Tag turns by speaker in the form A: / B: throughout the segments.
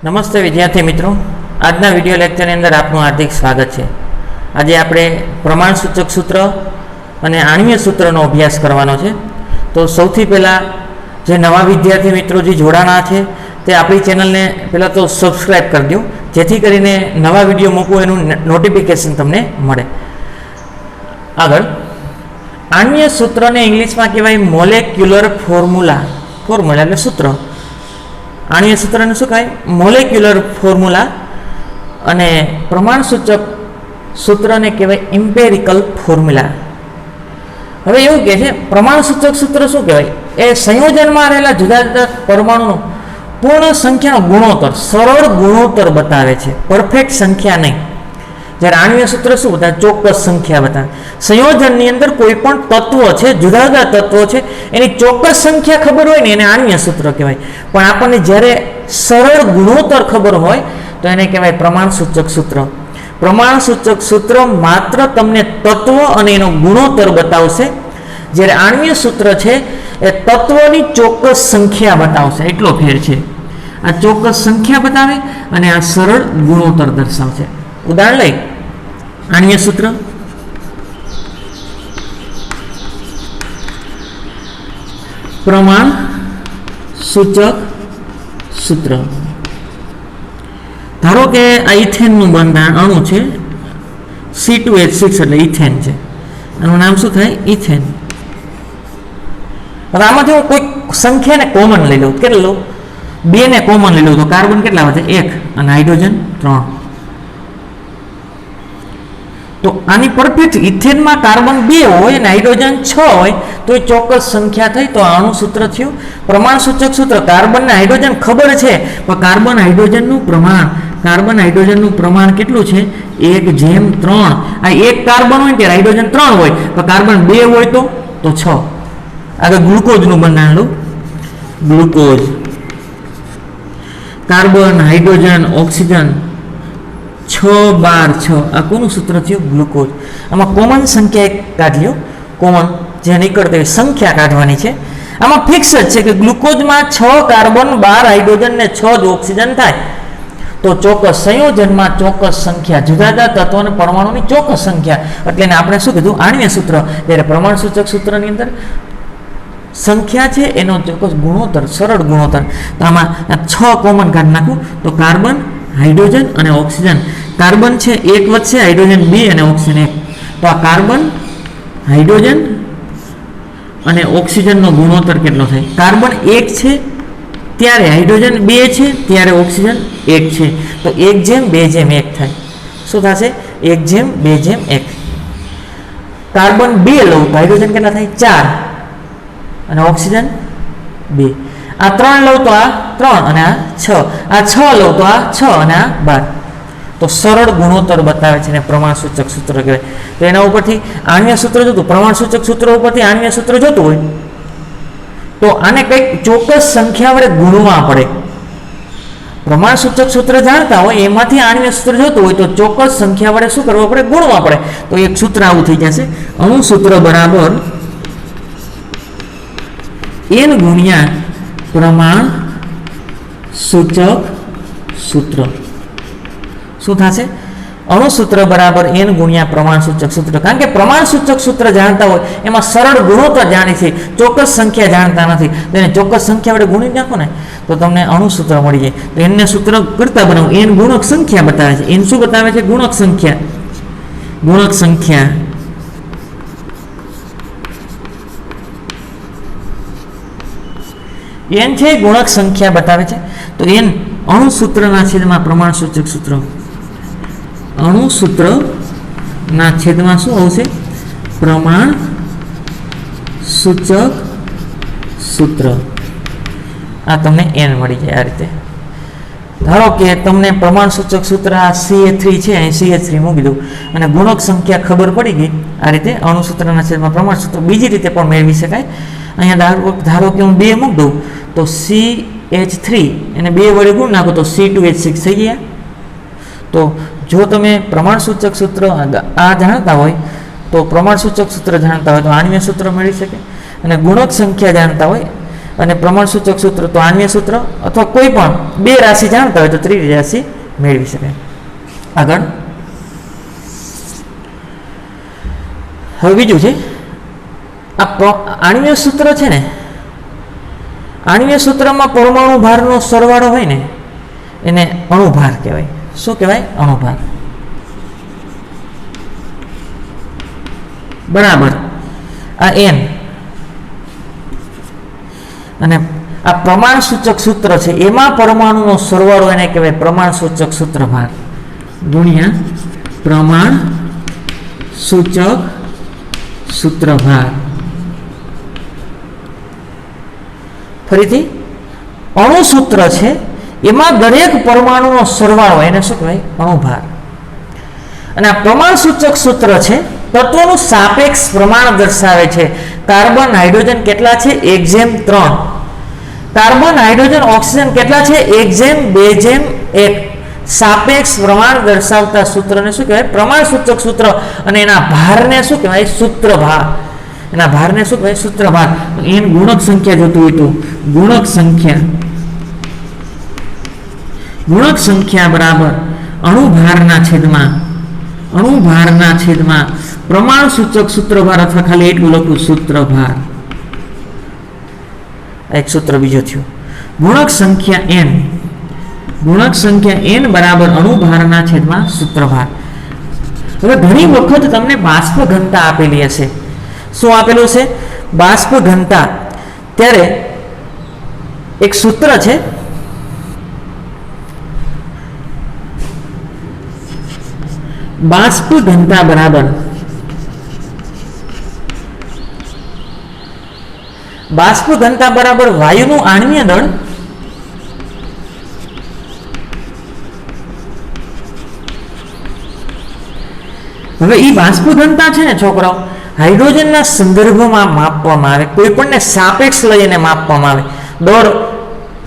A: નમસ્તે વિદ્યાર્થી મિત્રો, આજના વિડીયો લેક્ચરની અંદર આપનું હાર્દિક સ્વાગત છે। આજે આપણે પ્રમાણસૂચક સૂત્ર અને આણ્વીય સૂત્રનો અભ્યાસ કરવાનો છે। તો સૌથી પહેલાં જે નવા વિદ્યાર્થી મિત્રો જે જોડાણા છે તે આપણી ચેનલને પહેલાં તો સબસ્ક્રાઈબ કરી દો, જેથી કરીને નવા વિડીયો મૂકવું એનું નોટિફિકેશન તમને મળે। આગળ આણ્વીય સૂત્રને ઇંગ્લિશમાં કહેવાય મોલેક્યુલર ફોર્મ્યુલા। ફોર્મ્યુલા એટલે સૂત્ર। આણ્વીય સૂત્રને શું કહેવાય? Molecular formula. અને પ્રમાણસૂચક સૂત્રને કહેવાય ઇમ્પેરિકલ ફોર્મ્યુલા। હવે એવું કહે છે પ્રમાણસૂચક સૂત્ર શું કહેવાય? એ સંયોજનમાં રહેલા જુદા જુદા પરમાણુનો પૂર્ણ સંખ્યાનો ગુણોત્તર, સરળ ગુણોત્તર બતાવે છે, પરફેક્ટ સંખ્યા નહીં। જ્યારે આણ્વીય સૂત્ર શું બતાવે? ચોક્કસ સંખ્યા બતાવે। સંયોજનની અંદર કોઈ પણ તત્વો છે, જુદા જુદા તત્વો છે, એની ચોક્કસ સંખ્યા ખબર હોય ને એને આણ્વીય સૂત્ર કહેવાય। પણ આપણને જ્યારે સરળ ગુણોત્તર ખબર હોય તો એને કહેવાય પ્રમાણસૂચક સૂત્ર। પ્રમાણસૂચક સૂત્ર માત્ર તમને તત્વો અને એનો ગુણોત્તર બતાવશે, જ્યારે આણ્વીય સૂત્ર છે એ તત્વોની ચોક્કસ સંખ્યા બતાવશે। એટલો ફેર છે। આ ચોક્કસ સંખ્યા બતાવે અને આ સરળ ગુણોત્તર દર્શાવશે। ઉદાહરણ લઈ આણ્વીય સૂત્ર પ્રમાણ સૂચક સૂત્ર। ધારો કે આ ઇથેનનું બંધારણ અણુ છે C2H6 એટલે ઇથેન છે, આનું નામ શું થાય? ઇથેન। હવે આમાંથી હું કોઈ સંખ્યાને કોમન લઈ લઉં, કેટલું લઉં? 2 ને કોમન લઈ લઉં તો કાર્બન કેટલા વધે? 1 અને હાઇડ્રોજન 3। તો આની પરફેક્ટ ઇથેનમાં કાર્બન 2 હોય અને હાઇડ્રોજન 6 હોય તો એ ચોક્કસ સંખ્યા થઈ, તો આનું સૂત્ર થયું પ્રમાણસૂચક સૂત્ર। કાર્બન ને હાઇડ્રોજન ખબર છે, પણ કાર્બન હાઇડ્રોજનનું પ્રમાણ કેટલું છે? 1:3। આ 1 કાર્બન હોય ત્યારે હાઇડ્રોજન 3 હોય, પણ કાર્બન 2 હોય તો 6। આગળ ગ્લુકોઝનું બંધારણ લો। Glucose, carbon, hydrogen, oxygen 6:12 6। આ કોનું સૂત્ર થયું? ગ્લુકોઝ। આમાં કોમન સંખ્યા એક કાઢ લ્યો, કોમન જે નીકળતી સંખ્યા કાઢવાની છે। આમાં ફિક્સ જ છે કે ગ્લુકોઝમાં 6 કાર્બન, 12 હાઇડ્રોજન ને 6 જ ઓક્સિજન થાય। તો ચોક્કસ સંયોજનમાં ચોક્કસ સંખ્યા, જુદા જુદા તત્વો અને પરમાણુની ચોક્કસ સંખ્યા, એટલે એને આપણે શું કીધું? આણ્વીય સૂત્ર। જ્યારે પ્રમાણસૂચક સૂત્રની અંદર સંખ્યા છે એનો ચોક્કસ ગુણોત્તર, સરળ ગુણોત્તર। તો આમાં 6 કોમન કાઢી નાખું તો કાર્બન, હાઇડ્રોજન અને ઓક્સિજન। કાર્બન છે 1 વધશે, હાઇડ્રોજન 2 અને ઓક્સિજન 1। તો આ કાર્બન, હાઇડ્રોજન અને ઓક્સિજનનો ગુણોત્તર કેટલો થાય? કાર્બન 1 છે ત્યારે હાઇડ્રોજન 2 છે ત્યારે ઓક્સિજન 1 છે, તો 1:2:1 થાય। શું થશે? 1:2:1। કાર્બન 2 લઉં તો હાઇડ્રોજન કેટલા થાય? 4 અને ઓક્સિજન 2। આ 3 લઉં તો આ 3 અને આ 6। આ 6 લઉં તો આ 6 અને આ 12। તો સરળ ગુણોત્તર બતાવે છે ને પ્રમાણસૂચક સૂત્ર કહેવાય। તો એના ઉપરથી આણ્વીય સૂત્ર જોતું, પ્રમાણસૂચક સૂત્ર ઉપરથી આણ્વીય સૂત્ર જોતું હોય તો આને કંઈક ચોક્કસ સંખ્યા વડે ગુણવા પડે। પ્રમાણસૂચક સૂત્ર જાણતા હોય એમાંથી આણ્વીય સૂત્ર જોતું હોય તો ચોક્કસ સંખ્યા વડે શું કરવું પડે? ગુણવા પડે। તો એક સૂત્ર આવું થઈ જશે, અણુ સૂત્ર બરાબર n ગુણ્યા પ્રમાણસૂચક સૂત્ર। શું થશે? અણુ સૂત્ર બરાબર n ગુણ્યા પ્રમાણસૂચક સૂત્ર। કારણ કે પ્રમાણસૂચક સૂત્ર જાણતા હોય એમાં સરળ ગુણોત્તર જાણે છે, ચોક્કસ સંખ્યા જાણતા નથી, તેને ચોક્કસ સંખ્યા વડે ગુણી નાખો ને તો તમને અણુ સૂત્ર મળી જાય। તો n ને સૂત્ર કરતા બનાવું, n ગુણક સંખ્યા બતાવે છે। n શું બતાવે છે? ગુણક સંખ્યા। ગુણક સંખ્યા n છે ગુણક સંખ્યા બતાવે છે। તો n અણુ સૂત્રના છેદમાં પ્રમાણસૂચક સૂત્ર, અણુ સૂત્રના છેદમાં શું આવશે? પ્રમાણસૂચક સૂત્ર। આ તમને n મળી જાય। આ રીતે ધારો કે તમને પ્રમાણસૂચક સૂત્ર આ CH3 છે, અહીં CH3 મૂકી દઉં અને ગુણક સંખ્યા ખબર પડી ગઈ। આ રીતે અણુ સૂત્રના છેદમાં પ્રમાણ સૂત્ર બીજી રીતે પણ મેળવી શકાય। અહીંયા ધારો કે હું 2 મૂકી દઉં તો CH3 એને 2 વડે ગુણ નાખો તો C2H6 થઈ ગયા। તો જો તમે પ્રમાણસૂચક સૂત્ર આ જાણતા હોય તો પ્રમાણસૂચક સૂત્ર જાણતા હોય તો આણ્વીય સૂત્ર મેળવી શકે, અને ગુણક સંખ્યા જાણતા હોય અને પ્રમાણસૂચક સૂત્ર તો આણ્વીય સૂત્ર અથવા કોઈ પણ બે રાશિ જાણતા હોય તો ત્રીજી રાશિ મેળવી શકાય. આગળ હવે બીજું છે આ આણ્વીય સૂત્ર છે ને, આણ્વીય સૂત્રમાં પરમાણુ ભારનો સરવાળો હોય ને એને અણુભાર કહેવાય. શું કહેવાય? અણુભાર. બરાબર આ n અને આ પ્રમાણસૂચક સૂત્ર છે એમાં પરમાણુનો સરવાળો એને કહેવાય પ્રમાણસૂચક સૂત્ર ભાર ગુણ્યા પ્રમાણસૂચક સૂત્ર ભાર. ફરીથી અણુ સૂત્ર છે એમાં દરેક પરમાણુનો સરવાળો એને શું કહેવાય? અણુભાર. અને આ પ્રમાણસૂચક સૂત્ર છે તત્વોનું સાપેક્ષ પ્રમાણ દર્શાવે છે. કાર્બન હાઇડ્રોજન કેટલા છે? 1:3. કાર્બન હાઇડ્રોજન ઓક્સિજન કેટલા છે? 1:2:1. સાપેક્ષ પ્રમાણ દર્શાવતા સૂત્રને શું કહેવાય? પ્રમાણસૂચક સૂત્ર. અને એના ભારને શું કહેવાય? સૂત્રભાર. એના ભારને શું કહેવાય? સૂત્રભાર. એન ગુણક સંખ્યા જોતું હોય તો ગુણક સંખ્યા બરાબર અણુભારના છેદમાં પ્રમાણસૂચક સૂત્રભાર અથવા ખાલી એટલું લખું સૂત્રભાર. એક સૂત્ર બીજો થયો. ગુણક સંખ્યા n બરાબર અણુભારના છેદમાં સૂત્રભાર. હવે ઘણી વખત તમને બાષ્પ ઘનતા આપેલી હશે. શું આપેલું છે? બાષ્પ ઘનતા. ત્યારે એક સૂત્ર છે બાષ્પ ઘનતા બરાબર વાયુનું આણ્વીય દળ હવે એ બાષ્પ ઘનતા છે ને છોકરાઓ હાઇડ્રોજનના સંદર્ભમાં માપવામાં આવે. કોઈ પણને સાપેક્ષ લઈને માપવામાં આવે. દળ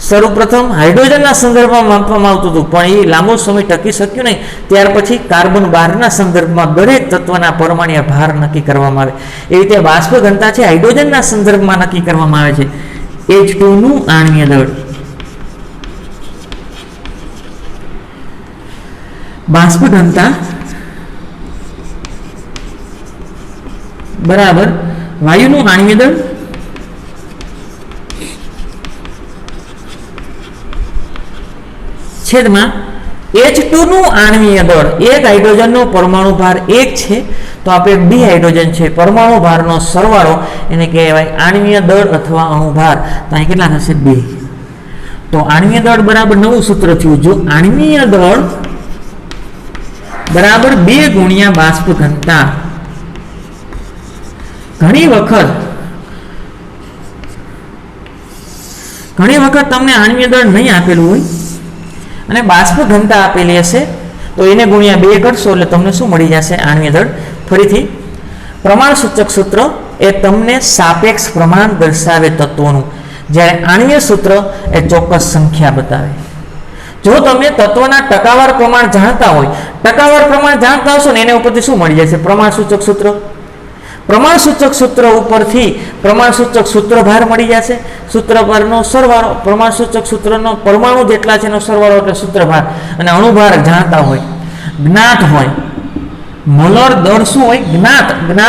A: સર્વપ્રથમ હાઇડ્રોજનના સંદર્ભમાં માપવામાં આવતું હતું પણ એ લાંબો સમય ટકી શક્યું નહીં. ત્યાર પછી કાર્બન 12ના સંદર્ભમાં દરેક તત્વના પરમાણ્વીય ભાર નક્કી કરવામાં આવે. એ રીતે બાષ્પ ઘનતા છે હાઇડ્રોજનના સંદર્ભમાં નક્કી કરવામાં આવે છે. H2 નું આણ્વીય દળ બાષ્પ ઘનતા બરાબર વાયુનું આણ્વીય દળ છેદમાં H2 નું આણ્વીય દળ. એક હાઇડ્રોજનનો પરમાણુ ભાર 1 છે તો આપણે 2 હાઇડ્રોજન છે પરમાણુ ભારનો સરવાળો એને કહેવાય આણ્વીય દળ અથવા અણુભાર. તો અહીં કેટલા થશે? 2. તો આણ્વીય દળ બરાબર નવું સૂત્ર થયું. જો આણ્વીય દળ બરાબર 2 ગુણ્યા બાષ્પ ઘનતા. ઘણી વખત તમને આણ્વીય દળ નહીં આપેલું હોય અને બાષ્પ ઘનતા આપેલી હશે તો એને ગુણ્યા 2 કરશો એટલે તમને શું મળી જશે? આણ્વીય દળ. ફરીથી પ્રમાણસૂચક સૂત્ર એ તમને સાપેક્ષ પ્રમાણ દર્શાવે તત્વોનું, જ્યારે આણ્વીય સૂત્ર એ ચોક્કસ સંખ્યા બતાવે. જો તમે તત્વના ટકાવાર પ્રમાણ જાણતા હોય, ટકાવાર પ્રમાણ જાણતા હશો ને એના ઉપરથી શું મળી જશે? પ્રમાણસૂચક સૂત્ર. પ્રમાણસૂચક સૂત્ર ઉપરથી પ્રમાણસૂચક સૂત્રભાર મળી જશે. સૂત્રભારનો સરવાળો પ્રમાણસૂચક સૂત્રનો પરમાણુ જેટલા છે એનો સરવાળો એટલે સૂત્રભાર. અને અણુભાર જાણતા હોય, જ્ઞાત હોય. મોલર દળ શું હોય? જ્ઞાત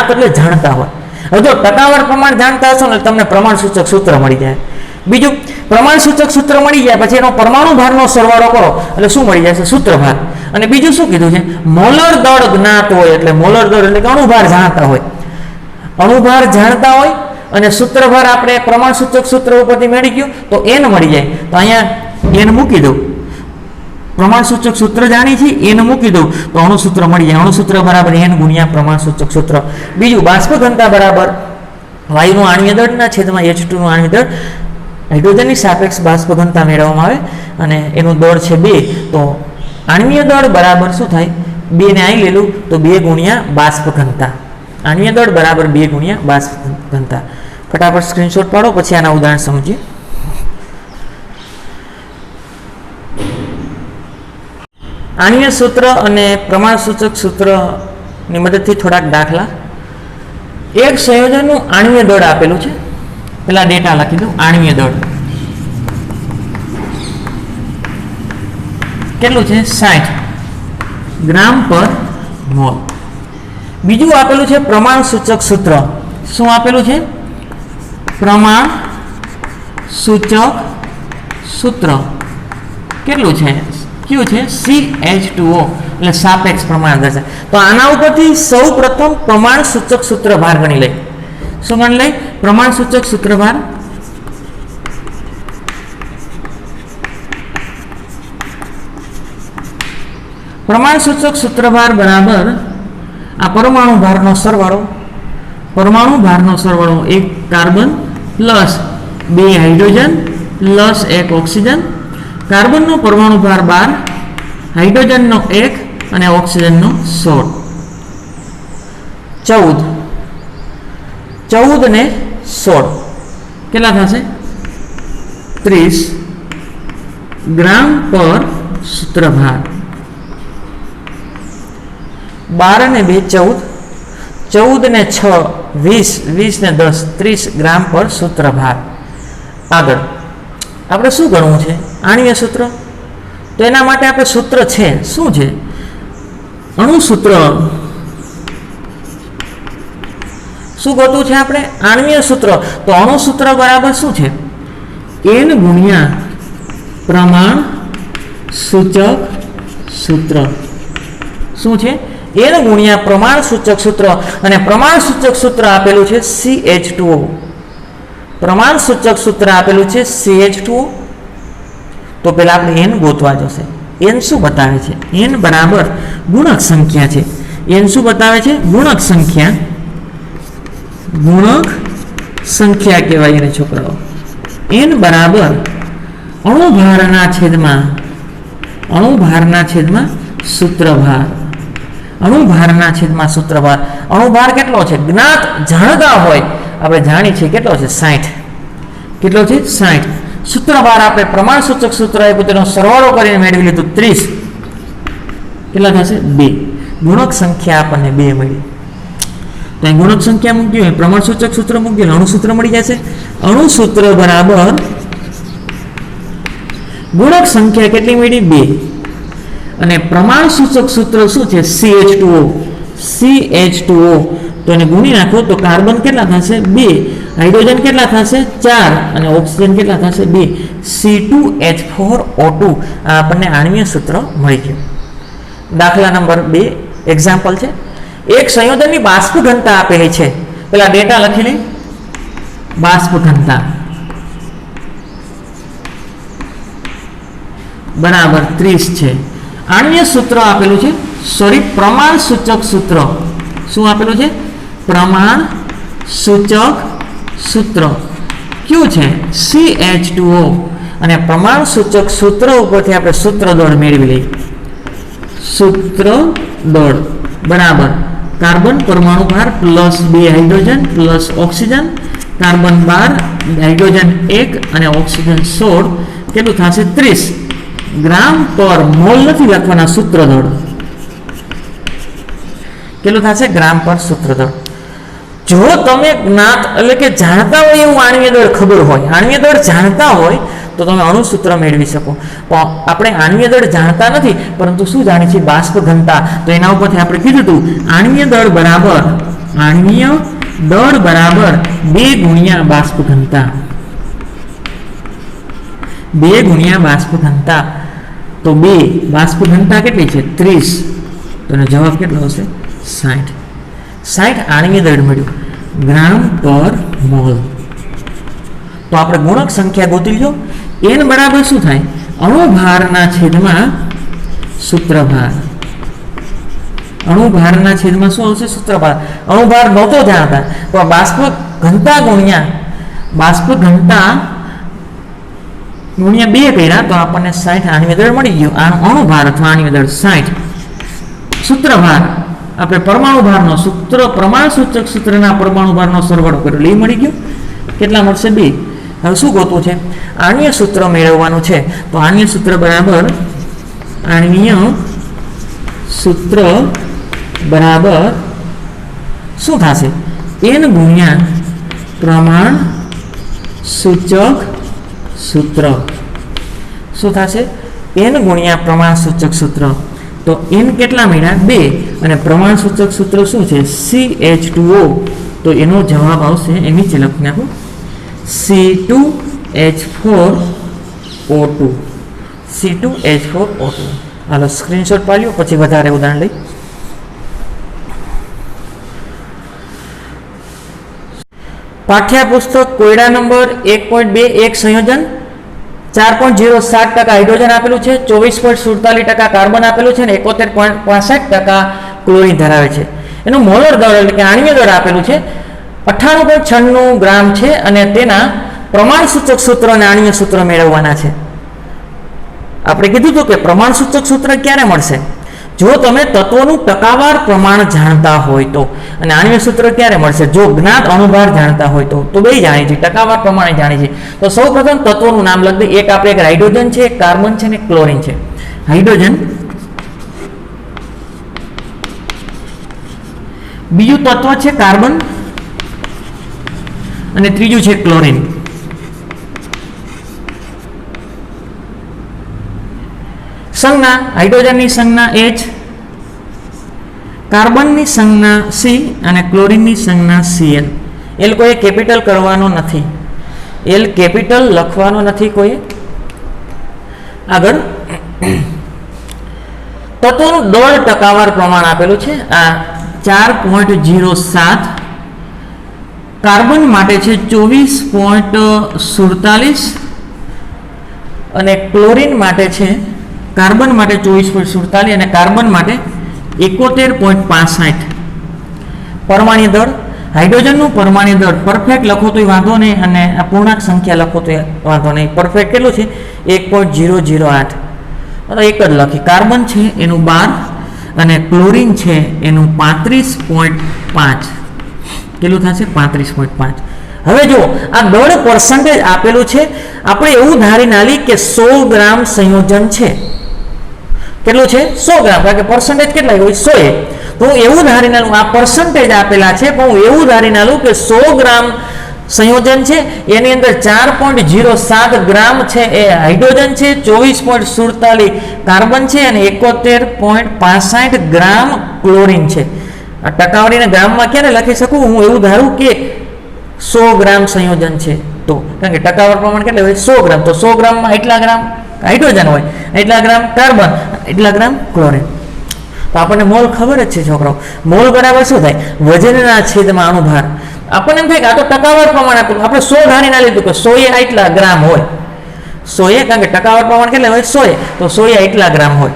A: એટલે જાણતા હોય. હવે જો ટકાવાર પ્રમાણ જાણતા હશો ને તમને પ્રમાણસૂચક સૂત્ર મળી જાય. બીજું પ્રમાણસૂચક સૂત્ર મળી જાય પછી એનો પરમાણુ ભારનો સરવાળો કરો એટલે શું મળી જશે? સૂત્રભાર. અને બીજું શું કીધું છે? મોલર દળ જ્ઞાત હોય એટલે મોલર દળ એટલે કે અણુભાર જાણતા હોય. અણુભાર જાણતા હોય અને સૂત્રભાર આપણે પ્રમાણસૂચક સૂત્ર ઉપરથી મેળવી ગયું તો n મળી જાય. તો અહીંયા n મૂકી દઉં. પ્રમાણસૂચક સૂત્ર જાણી છે n મૂકી દઉં તો અણુસૂત્ર મળી જાય. અણુસૂત્ર બરાબર n ગુણ્યા પ્રમાણસૂચક સૂત્ર. બીજું બાષ્પ ઘનતા બરાબર વાયુનું આણ્વીય દળના છેદમાં H2 નું આણ્વીય દળ. હાઇડ્રોજનની સાપેક્ષ બાષ્પ ઘનતા મેળવવામાં આવે અને એનું દળ છે 2. તો આણ્વીય દળ બરાબર શું થાય? 2 ને અહીં લેલું તો 2 ગુણ્યા બાષ્પ ઘનતા. આણ્વીય દળ બરાબર 2 ગુણ્યા બાષ્પ ઘનતા. ફટાફટ સ્ક્રીનશોટ પાડો પછી આના ઉદાહરણ સમજીએ. આણ્વીય સૂત્ર અને પ્રમાણસૂચક સૂત્રની મદદથી થોડાક દાખલા. એક સંયોજનનું આણ્વીય દળ આપેલું છે પેલા ડેટા લખી દઉં. આણ્વીય દળ કેટલું છે? 60 ગ્રામ પર મોલ. બીજું આપેલું છે પ્રમાણ સૂચક સૂત્ર. શું આપેલું છે? પ્રમાણ સૂચક સૂત્ર કેટલું છે? કયું છે? CH2O એટલે સાપેક્ષ પ્રમાણ દર્શાવે. તો આના ઉપરથી સૌ પ્રથમ પ્રમાણ સૂચક સૂત્ર ભાર ગણી લઈ. શું ગણી લઈ? પ્રમાણ સૂચક સૂત્ર ભાર. પ્રમાણ સૂચક સૂત્ર ભાર બરાબર આ પરમાણુ ભારનો સરવાળો. પરમાણુ ભારનો સરવાળો 1 carbon plus 2 hydrogen plus 1 oxygen. કાર્બનનો પરમાણુ ભાર 12, હાઇડ્રોજનનો 1 અને ઓક્સિજનનો 16. 14 ને 16 કેટલા થશે? 30 ગ્રામ પર સૂત્ર ભાર. 12 ને 2 14, 14 ને 6 20, 20 ને 10 30 ગ્રામ પર સૂત્ર ભાર. આગળ આપણે શું ગણવું છે? આણ્વીય સૂત્ર. તો એના માટે આપણે સૂત્ર છે શું છે? અણુ સૂત્ર. શું ગોતવું છે આપણે? આણ્વીય સૂત્ર. તો અણુ સૂત્ર બરાબર શું છે? n ગુણ્યા પ્રમાણ સૂચક સૂત્ર. શું છે? n ગુણ્યા પ્રમાણ સૂચક સૂત્ર. અને પ્રમાણ સૂચક સૂત્ર આપેલું છે CH2O. પ્રમાણ સૂચક સૂત્ર આપેલું છે CH2O. તો પહેલા આપણે n ગોતવા જશે. n શું બતાવે છે? n બરાબર ગુણક સંખ્યા છે. n શું બતાવે છે? ગુણક સંખ્યા. ગુણક સંખ્યા કહેવાય એને છોકરાઓ. n બરાબર અણુભારના છેદમાં સૂત્રભાર. અણુભારના છેદમાં સૂત્રભાર. અણુભાર કેટલો છે? જ્ઞાત જાણતા હોય આપણે જાણી છે કેટલો છે? 60. કેટલો છે? 60. સૂત્રભાર આપણે પ્રમાણ સૂચક સૂત્ર આપ્યું તેનો સરવાળો કરીને મેળવી લીધું 30. કેટલા થશે? 2. ગુણક સંખ્યા આપણને 2 મળી. તો અહીં ગુણક સંખ્યા મૂકી હોય, પ્રમાણ સૂચક સૂત્ર મૂકી અણુ સૂત્ર મળી જશે. અણુ સૂત્ર બરાબર ગુણક સંખ્યા કેટલી મળી? 2. અને પ્રમાણ સૂચક સૂત્ર શું છે? CH2O. CH2O તો એને ગુણી નાખો તો કાર્બન કેટલા થશે? 2. હાઇડ્રોજન કેટલા થશે? 4. અને ઓક્સિજન કેટલા થશે? 2. C2H4O2. આ આપણને આણ્વીય સૂત્ર મળી ગયું. દાખલા નંબર 2 એક્ઝામ્પલ છે. એક સંયોજનની બાષ્પ ઘનતા આપેલી છે. પેલા ડેટા લખી લઈ. બાષ્પ ઘનતા બરાબર 30 છે. આણ્વીય સૂત્ર આપેલું છે. સોરી, પ્રમાણ સૂચક સૂત્ર. શું આપેલું છે? પ્રમાણ સૂચક સૂત્ર કયું છે? CH2O. અને પ્રમાણ સૂચક સૂત્ર ઉપરથી આપણે સૂત્ર દળ મેળવી લઈએ. સૂત્ર દળ બરાબર કાર્બન પરમાણુ ભાર plus 2 hydrogen plus oxygen. Carbon 12, hydrogen 1 અને ઓક્સિજન 16 કેટલું થશે? 30 ગ્રામ પર મોલ નથી લખવાના. સૂત્ર દળ કેટલું થશે? ગ્રામ પર સૂત્ર દળ. જો તમે જ્ઞાત એટલે કે જાણતા હોય એવું આણ્વીય દળ ખબર હોય, આણ્વીય દળ જાણતા હોય તો તમે અણુ સૂત્ર મેળવી શકો. પણ આપણે આણ્વીય દળ જાણતા નથી, પરંતુ શું જાણીએ છીએ? બાષ્પ ઘનતા. તો એના ઉપરથી આપણે કીધું હતું આણ્વીય દળ બરાબર 2 ગુણ્યા બાષ્પ ઘનતા. 2 ગુણ્યા બાષ્પ ઘનતા. તો 2 બાષ્પ ઘનતા કેટલી છે? 30. તો એનો જવાબ કેટલો હશે? 60. 60 આણ્વીય દળ મળ્યું ગ્રામ પર મોલ. તો આપણે ગુણક સંખ્યા ગોતી લો. n બરાબર શું થાય? અણુભારના છેદમાં સૂત્રભાર. અણુભારના છેદમાં શું આવશે? સૂત્રભાર. અણુભાર નહોતો જાણતા તો બાષ્પ ઘનતા ગુણ્યા 2 કર્યા તો આપણને 60 આણ્વીય દળ મળી ગયું. અણુભાર અથવા આણ્વીય દળ 60. સૂત્રભાર આપણે પરમાણુ ભારનો સૂત્ર પ્રમાણ સૂચક સૂત્રના પરમાણુ ભારનો સરવાળો કર્યો એ મળી ગયો. કેટલા મળશે? 2. હવે શું ગોતવું છે? આણ્વીય સૂત્ર મેળવવાનું છે. તો આણ્વીય સૂત્ર બરાબર શું થશે? n ગુણ્યા પ્રમાણ સૂચક સૂત્ર શું થશે n ગુણ્યા પ્રમાણ સૂચક સૂત્ર તો n કેટલા મળ્યા 2 અને પ્રમાણ સૂચક સૂત્ર શું છે CH2O તો એનો જવાબ આવશે એ નીચે લખી નાખું C2H4O2 C2H4O2 હાલો સ્ક્રીનશોટ પાડ્યો પછી વધારે ઉદાહરણ લઈ પાઠ્યપુસ્તક કોયડા નંબર 1.2 એક સંયોજન 4.07% હાઇડ્રોજન આપેલું છે 24.47% કાર્બન આપેલું છે અને 71.65% ક્લોરીન ધરાવે છે એનું મોલર દળ એટલે કે આણ્વીય દળ આપેલું છે 98.96 ગ્રામ છે અને તેના પ્રમાણ સૂચક સૂત્ર અને આણ્વીય સૂત્ર મેળવવાના છે આપણે કીધું હતું કે પ્રમાણ સૂચક સૂત્ર ક્યારે મળશે જો તમે તત્વોનું ટકાવાર પ્રમાણ જાણતા હોય તો અને આણ્વીય સૂત્ર ક્યારે મળશે જો જ્ઞાત અણુભાર જાણતા હોય તો બે જાણી છે ટકાવાર પ્રમાણે જાણી છે તો સૌપ્રથમ તત્વોનું નામ લખી દઈએ એક આપણે એક હાઇડ્રોજન છે એક કાર્બન છે અને ક્લોરીન છે હાઇડ્રોજન બીજું તત્વ છે કાર્બન અને ત્રીજું છે ક્લોરીન સંજ્ઞા હાઇડ્રોજનની સંજ્ઞા H કાર્બનની સંજ્ઞા C અને ક્લોરીનની સંજ્ઞા Cl એલ કોઈ કેપિટલ કરવાનો નથી એલ કેપિટલ લખવાનો નથી કોઈ આગળ તત્વોનું દળ ટકાવાર પ્રમાણ આપેલું છે આ 4.07 કાર્બન માટે છે 24.47 અને ક્લોરીન માટે છે કાર્બન માટે 24.47 અને કાર્બન માટે 71.65 પરમાણ્વીય દળ હાઇડ્રોજનનું પરમાણ્વીય દળ પરફેક્ટ લખો તોય વાંધો નહીં અને આ પૂર્ણાંક સંખ્યા લખો તો વાંધો નહીં પરફેક્ટ કેટલું છે 1.008 એક જ લખી કાર્બન છે એનું 12 અને ક્લોરીન છે એનું 35.5 કેટલું થશે 35.5 હવે જો આ દળ પર્સન્ટેજ આપેલું છે આપણે એવું ધારી નાલી કે 100 ગ્રામ સંયોજન છે કેટલું છે 100 ગ્રામ કારણ કે પર્સન્ટેજ કેટલા હોય 100 તો હું એવું ધારી નાલું આ પર્સન્ટેજ આપેલા છે પણ હું એવું ધારી નાલું કે 100 ગ્રામ સંયોજન છે એની અંદર 4.07 ગ્રામ છે એ હાઇડ્રોજન છે 24.47 કાર્બન છે અને 71.65 ગ્રામ ક્લોરીન છે આ ટકાવારીને ગ્રામમાં ક્યારે લખી શકું હું એવું ધારું કે 100 ગ્રામ સંયોજન છે તો કારણ કે ટકાવાર પ્રમાણ કેટલું હોય 100 ગ્રામ તો 100 ગ્રામમાં એટલા ગ્રામ હાઇડ્રોજન હોય એટલા ગ્રામ કાર્બન એટલા ગ્રામ ક્લોરીન તો આપણને મોલ ખબર જ છે છોકરાઓ મોલ બરાબર શું થાય વજનના છેદમાં અણુભાર આપણને એમ થાય કે આ તો ટકાવાર પ્રમાણ આપેલું આપણે 100 ધારી ના લીધું કે 100 એટલા ગ્રામ હોય 100 કારણ કે ટકાવાર પ્રમાણ કેટલા હોય 100 તો 100 એટલા ગ્રામ હોય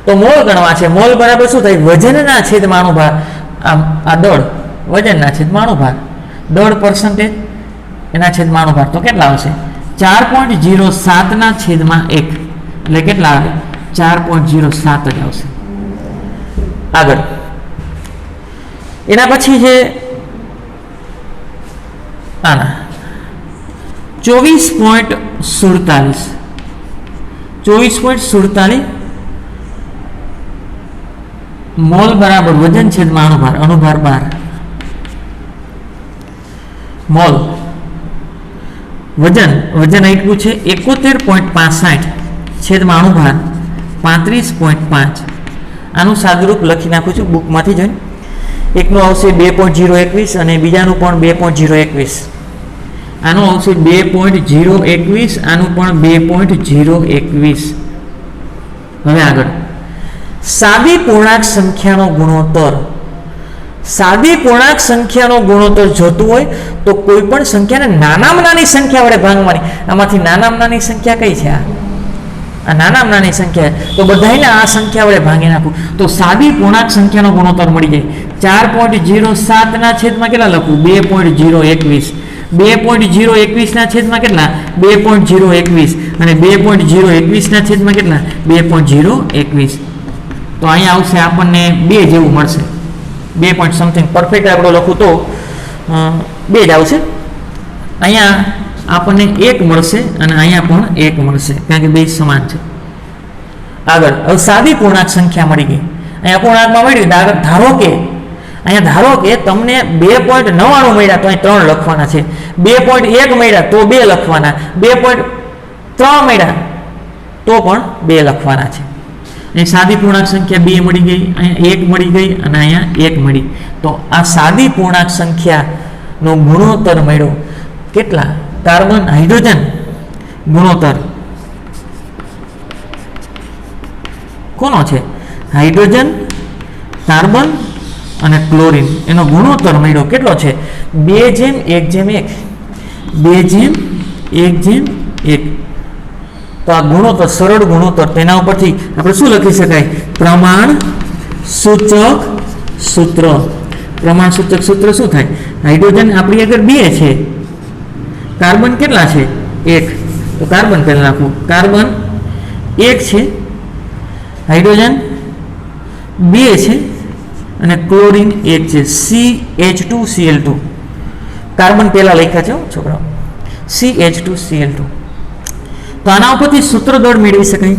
A: તો મોલ ગણવા છે મોલ બરાબર શું થાય વજનના છેદમાં અણુભાર આ દળ વજનના છેદમાં અણુભાર દળ પર્સન્ટેજ એના છેદમાં અણુભાર તો કેટલા આવશે 4.07 ના છેદમાં 1 એટલે કેટલા આવે 4.07 જ આવશે આગળ એના પછી છે આના 24.47 મોલ બરાબર વજન છેદમાં અણુભાર અણુભાર 12 મોલ વજન આટલું છે 71.65 છેદમાં અણુભાર 35.5 આનું સાદુરૂપ લખી નાખું છું બુકમાંથી જોઈને એકનું આવશે 2.021 અને બીજાનું પણ 2.021 આનું આવશે 2.021 આનું પણ 2.021 હવે આગળ સાદી પૂર્ણાંક સંખ્યાનો ગુણોત્તર સાદી પૂર્ણાંક સંખ્યાનો ગુણોત્તર જોતું હોય તો કોઈ પણ સંખ્યાને નાનામાં નાની સંખ્યા વડે ભાંગવાની આમાંથી નાનામાં નાની સંખ્યા કઈ છે આ નાનામાં નાની સંખ્યા તો બધાને આ સંખ્યા વડે ભાંગી નાખું તો સાદી પૂર્ણાંક સંખ્યાનો ગુણોત્તર મળી જાય 4.07 ના છેદમાં કેટલા લખું 2.021 2.021 ના છેદમાં કેટલા 2.021 અને 2.021 ના છેદમાં કેટલા 2.021 તો અહીંયા આવશે આપણને 2 જેવું મળશે 2 પોઈન્ટ સમથિંગ પરફેક્ટ આપણે લખું તો 2 જ આવશે અહીંયા આપણને 1 મળશે અને અહીંયા પણ 1 મળશે કારણ કે બે સમાન છે આગળ હવે સાદી પૂર્ણાંક સંખ્યા મળી ગઈ અહીંયા પૂર્ણાંકમાં મળ્યું ધારો કે અહીંયા ધારો કે તમને 2.99 મળ્યા તો અહીં 3 લખવાના છે, 2.1 મળ્યા તો 2 લખવાના, 2.3 મળ્યા તો પણ 2 લખવાના છે. અહીં સાદી પૂર્ણાંક સંખ્યા 2 મળી ગઈ, અહીંયા 1 મળી ગઈ અને અહીંયા 1 મળી. તો આ સાદી પૂર્ણાંક સંખ્યાનો ગુણોત્તર મળ્યો કેટલા? કાર્બન હાઇડ્રોજન ગુણોત્તર કોનો છે? હાઇડ્રોજન, કાર્બન અને ક્લોરીન એનો ગુણોત્તર મળ્યો કેટલો છે? 2:1:1. 2:1:1. તો આ ગુણોત્તર, સરળ ગુણોત્તર, તેના ઉપરથી આપણે શું લખી શકાય? પ્રમાણ સૂચક સૂત્ર. પ્રમાણ સૂચક સૂત્ર શું થાય? હાઇડ્રોજન આપણી આગળ 2 છે, કાર્બન કેટલા છે? 1. તો કાર્બન પહેલા નાખવું. કાર્બન 1 છે, હાઇડ્રોજન 2 છે અને ક્લોરીન 1 છે, CH2Cl2. કાર્બન પહેલા લખ્યા છે છોકરાઓ, CH2Cl2. તો આના ઉપરથી સૂત્રદળ મેળવી શકાય.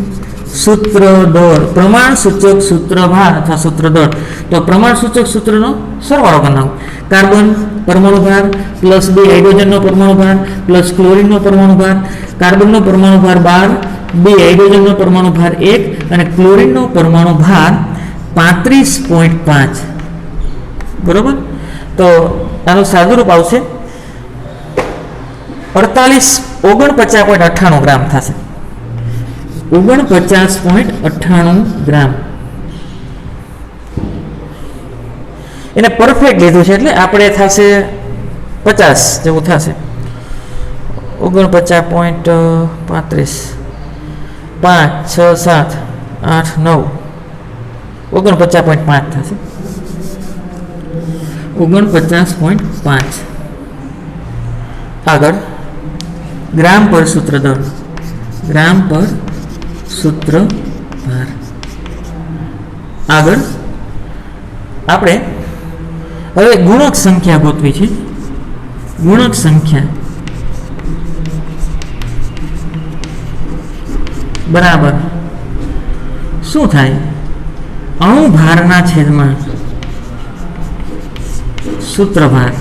A: સૂત્રદળ, પ્રમાણ સૂચક સૂત્રભાર અથવા સૂત્રદળ. તો પ્રમાણ સૂચક સૂત્રનો સરવાળો કરી નાખો. કાર્બન પરમાણુ ભાર પ્લસ 2 હાઇડ્રોજનનો પરમાણુ ભાર પ્લસ ક્લોરીનનો પરમાણુ ભાર, કાર્બનનો પરમાણુ ભાર 12, 2 હાઇડ્રોજનનો પરમાણુ ભાર 1 અને ક્લોરીનનો પરમાણુ ભાર 35.5. બરોબર. તો આનું સાદુરૂપ આવશે 49.98 ગ્રામ થશે. 49.98 ગ્રામ. એને પરફેક્ટ લીધું છે એટલે આપણે થશે 50 જેવું થશે. 49.35 5 6 7 8 9 49.5 થશે. 49.5. આગળ ગ્રામ પર સૂત્રદળ, ગ્રામ પર સૂત્રભાર. આગળ આપણે હવે ગુણક સંખ્યા ગોતવી છે. ગુણક સંખ્યા બરાબર શું થાય? અણુભારના છેદમાં સૂત્રભાર.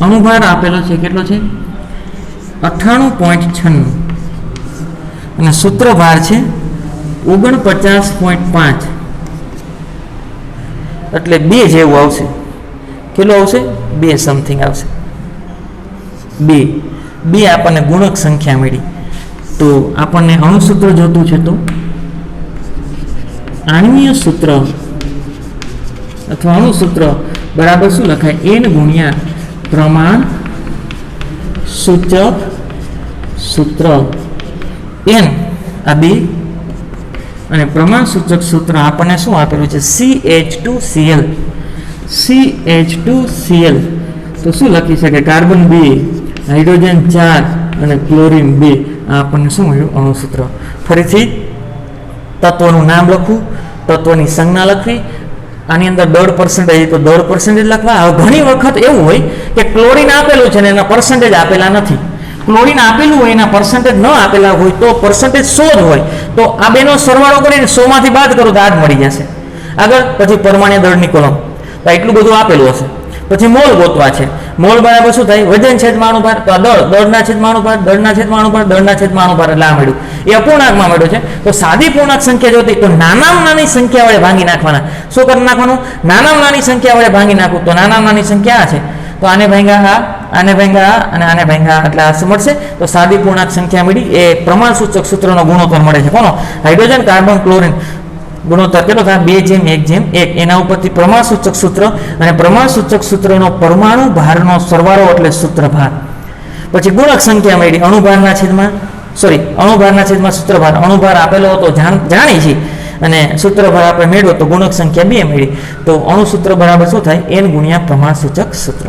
A: અણુભાર આપેલો છે કેટલો છે? 98.96 અને સૂત્રભાર છે 49.5. એટલે 2 જેવું આવશે. કેટલું આવશે? 2 સમથિંગ આવશે. 2 આપણને ગુણક સંખ્યા મળી. તો આપણને અણુસૂત્ર જોતું છે તો આણ્વીય સૂત્ર અથવા અણુસૂત્ર બરાબર શું લખાય? n ગુણ્યા પ્રમાણ સૂચક સૂત્ર. n આ 2 અને પ્રમાણ સૂચક સૂત્ર આપણને શું આપેલું છે? CH2Cl. CH2Cl તો શું લખી શકે? કાર્બન 2, હાઇડ્રોજન 4 અને ક્લોરીન 2. આ આપણને શું મળ્યું? અણુસૂત્ર. ફરીથી તત્વનું નામ લખવું, તત્વની સંજ્ઞા લખવી, આની અંદર દળ પર્સન્ટેજ તો દળ પર્સન્ટેજ લખવા. હવે ઘણી વખત એવું હોય કે ક્લોરીન આપેલું છે ને એના પર્સન્ટેજ આપેલા નથી. ક્લોરીન આપેલું હોય એના પર્સન્ટેજ ન આપેલા હોય તો પર્સન્ટેજ 100 જ હોય તો આ બેનો સરવાળો કરીને 100 માંથી બાદ કરો તો આ જ મળી જશે. આગળ પછી પરમાણ્વીય દળની કોલમ. તો એટલું બધું આપેલું હશે. પછી મોલ ગોતવા છે. મોલ બરાબર શું થાય? વજન છેદમાં અણુભાર. તો આ દળ, દળના છેદમાં અણુભાર, દળના છેદમાં અણુભાર, દળના છેદમાં અણુભાર. એટલે આ મળ્યું. એ અપૂર્ણાંકમાં મળ્યો છે. તો સાદી પૂર્ણાંક સંખ્યા જોતી તો નાનામાં નાની સંખ્યા વડે ભાંગી નાખવાના. શું કરી નાખવાનું? નાનામાં નાની સંખ્યા વડે ભાંગી નાખવું. તો નાનામાં નાની સંખ્યા આ છે. તો આને ભાંગ્યા આ, આને ભાંગ્યા આ અને આને ભાંગ્યા એટલે આ મળશે. તો સાદી પૂર્ણાંક સંખ્યા મળી એ પ્રમાણ સૂચક સૂત્રનો ગુણોત્તર મળે છે. કોનો? હાઇડ્રોજન, કાર્બન, ક્લોરીન ગુણોત્તર કેટલો થાય? 2:1:1. એના ઉપરથી પ્રમાણ સૂચક સૂત્ર અને પ્રમાણ સૂચક સૂત્રનો પરમાણુ ભારનો સરવાળો એટલે સૂત્રભાર. પછી ગુણક સંખ્યા મળી અણુભારના છેદમાં અણુભારના છેદમાં સૂત્રભાર. અણુભાર આપેલો હતો જાણી છે અને સૂત્રભાર આપણે મેળવ્યો તો ગુણક સંખ્યા 2 મળી. તો અણુસૂત્ર બરાબર શું થાય? n ગુણ્યા પ્રમાણ સૂચક સૂત્ર.